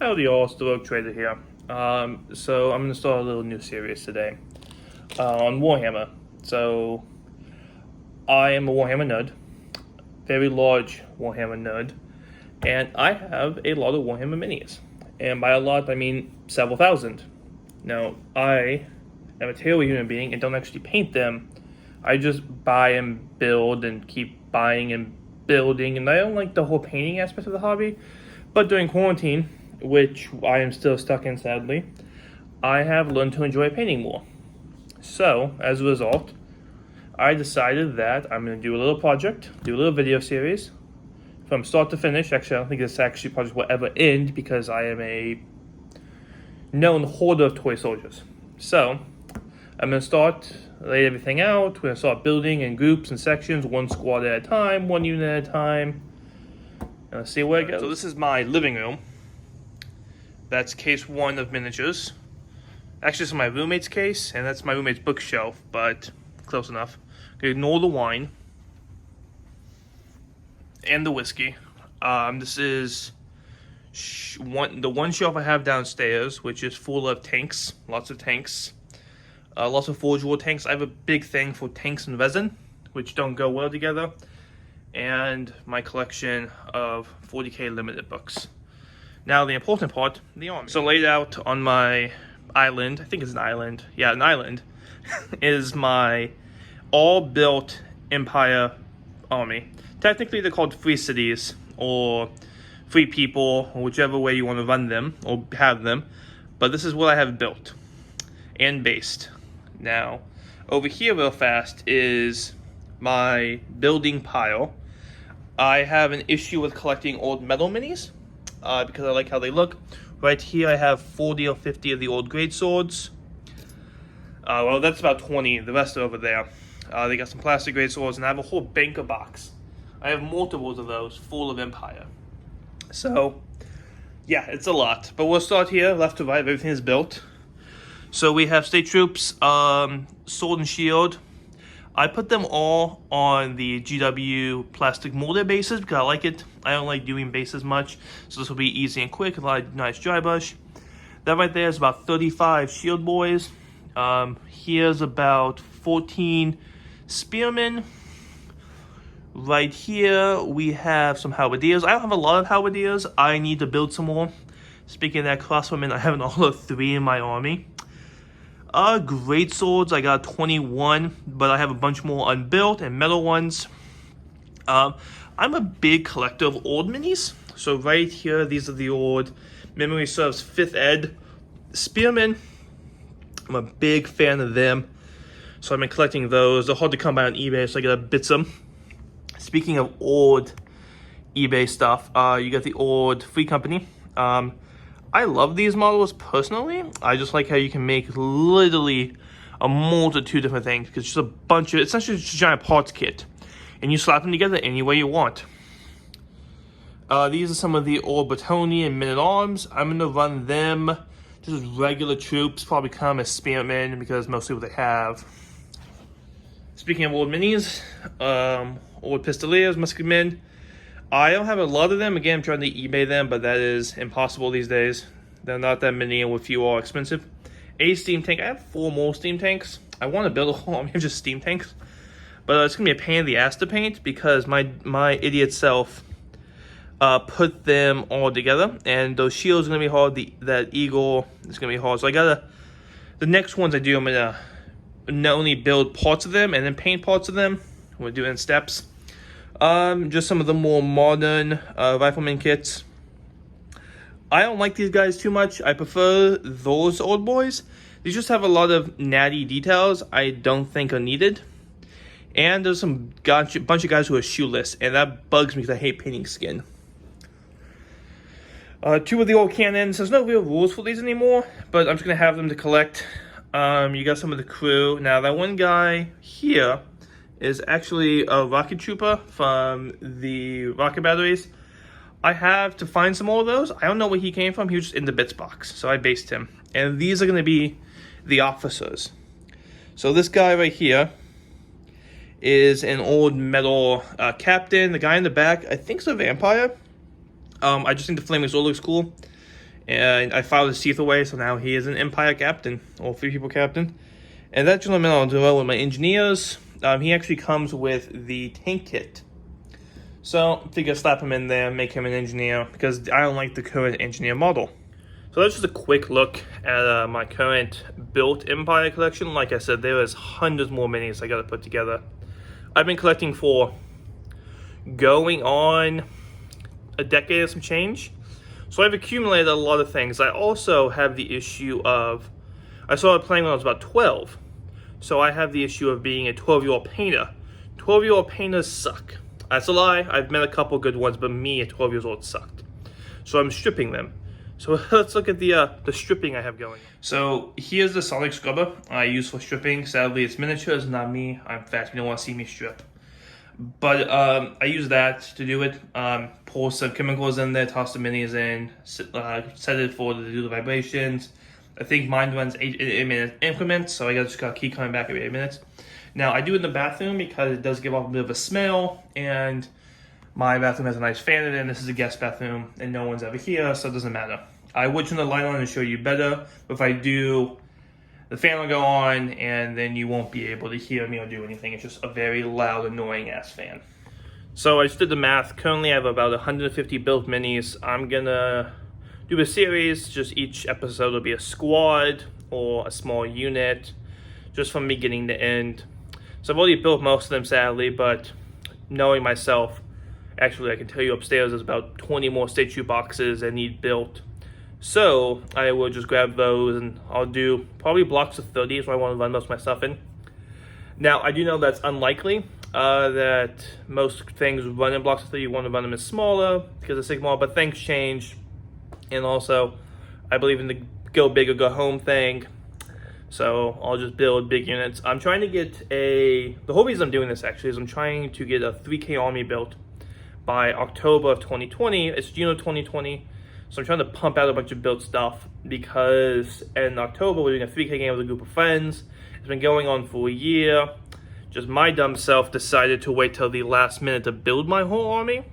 Howdy all, it's the Rogue Trader here. So I'm going to start a little new series today on Warhammer. So I am a Warhammer nerd, very large Warhammer nerd, and I have a lot of Warhammer minis. And by a lot, I mean several thousand. Now, I am a terrible human being and don't actually paint them. I just buy and build and keep buying and building, and I don't like the whole painting aspect of the hobby. But during quarantine, which I am still stuck in sadly, I have learned to enjoy painting more. So, as a result, I decided that I'm going to do a little project, do a little video series, from start to finish. Actually, I don't think this project will ever end because I am a known hoarder of toy soldiers. So, I'm going to lay everything out. We're going to start building in groups and sections, one squad at a time, one unit at a time. And let's see where it goes. So this is my living room. That's case one of miniatures. Actually, this is my roommate's case, and that's my roommate's bookshelf, but close enough. Ignore the wine and the whiskey. This is the one shelf I have downstairs, which is full of tanks, lots of tanks. Lots of Forge World tanks. I have a big thing for tanks and resin, which don't go well together. And my collection of 40k limited books. Now the important part, the army. So laid out on my island, I think it's an island. Yeah, an island, is my all-built Empire army. Technically they're called free cities, or free people, or whichever way you want to run them, or have them. But this is what I have built and based. Now, over here real fast is my building pile. I have an issue with collecting old metal minis because I like how they look. Right here I have 40 or 50 of the old great swords. Well, that's about 20. The rest are over there. They got some plastic great swords, and I have a whole banker box. I have multiples of those full of Empire. So, yeah, it's a lot. But we'll start here, left to right. Everything is built. So we have state troops, sword and shield. I put them all on the GW plastic molded bases because I like it. I don't like doing bases much, so this will be easy and quick. A lot of nice dry brush. That right there is about 35 shield boys. Here's about 14 spearmen. Right here we have some halberdiers. I don't have a lot of halberdiers. I need to build some more. Speaking of that, crossbowmen, I have an all of 3 in my army. Great swords, I got 21, but I have a bunch more unbuilt and metal ones. I'm a big collector of old minis. So right here, these are the old Memory Serves 5th Ed Spearmen. I'm a big fan of them. So I've been collecting those. They're hard to come by on eBay, so I gotta bits them. Speaking of old eBay stuff, you got the old Free Company. I love these models personally. I just like how you can make literally a multitude of different things. Because it's just a bunch of, it's essentially just a giant parts kit. And you slap them together any way you want. These are some of the old Bretonnian and Men-at-Arms. I'm going to run them just as regular troops. Probably come as spearmen because mostly what they have. Speaking of old minis, old Pistoliers, Musketmen. I don't have a lot of them. Again, I'm trying to eBay them, but that is impossible these days. They're not that many, and a few are expensive. A steam tank. I have 4 more steam tanks. I want to build a whole army of just steam tanks, but it's going to be a pain in the ass to paint because my idiot self put them all together, and those shields are going to be hard. That eagle is going to be hard. So the next ones I do, I'm going to not only build parts of them and then paint parts of them. We'll do it in steps. Just some of the more modern rifleman kits. I don't like these guys too much. I prefer those old boys. They just have a lot of natty details I don't think are needed. And there's some bunch of guys who are shoeless, and that bugs me because I hate painting skin. 2 of the old cannons. There's no real rules for these anymore, but I'm just going to have them to collect. You got some of the crew. Now, that one guy here is actually a rocket trooper from the rocket batteries. I have to find some more of those. I don't know where he came from. He was just in the bits box, so I based him. And these are going to be the officers. So this guy right here is an old metal captain. The guy in the back, I think, is a vampire. I just think the flaming sword looks cool. And I filed his teeth away, so now he is an Empire captain, or 3 people captain. And that gentleman I'll do with my engineers. He actually comes with the tank kit. So, I figure slap him in there, make him an engineer, because I don't like the current engineer model. So that's just a quick look at my current built Empire collection. Like I said, there is hundreds more minis I gotta put together. I've been collecting for going on a decade and some change. So I've accumulated a lot of things. I also have the issue of, I started playing when I was about 12. So I have the issue of being a 12-year-old painter. 12-year-old painters suck. That's a lie. I've met a couple good ones, but me at 12 years old sucked. So I'm stripping them. So let's look at the stripping I have going. So here's the Sonic scrubber I use for stripping. Sadly, it's miniatures, not me. I'm fast. You don't want to see me strip. But I use that to do it. Pour some chemicals in there, toss the minis in, set it for to do the vibrations. I think mine runs 8-minute increments, so I just gotta keep coming back every 8 minutes. Now I do it in the bathroom because it does give off a bit of a smell, and my bathroom has a nice fan in it, and this is a guest bathroom, and no one's ever here, so it doesn't matter. I would turn the light on and show you better, but if I do, the fan will go on, and then you won't be able to hear me or do anything. It's just a very loud, annoying-ass fan. So I just did the math. Currently, I have about 150 built minis. I'm gonna do a series. Just each episode will be a squad or a small unit, just from beginning to end. So I've already built most of them, sadly, but knowing myself, actually, I can tell you upstairs there's about 20 more State Troop boxes that need built. So I will just grab those, and I'll do probably blocks of 30 is what I want to run most of my stuff in. Now, I do know that's unlikely, that most things run in blocks of 30. You want to run them as smaller because of Sigma, but things change. And also, I believe in the go big or go home thing. So I'll just build big units. I'm trying to get the whole reason I'm doing this actually is I'm trying to get a 3K army built by October of 2020. It's June of 2020. So I'm trying to pump out a bunch of built stuff because in October we're doing a 3K game with a group of friends. It's been going on for a year. Just my dumb self decided to wait till the last minute to build my whole army.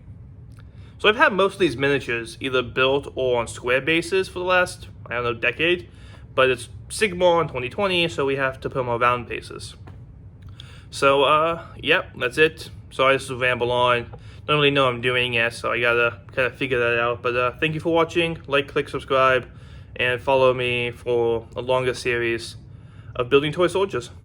So I've had most of these miniatures either built or on square bases for the last, I don't know, decade. But it's Sigma in 2020, so we have to put them on round bases. So, yep, that's it. Sorry, this is ramble on. Don't really know what I'm doing yet, so I gotta kind of figure that out. But thank you for watching. Like, click, subscribe, and follow me for a longer series of building toy soldiers.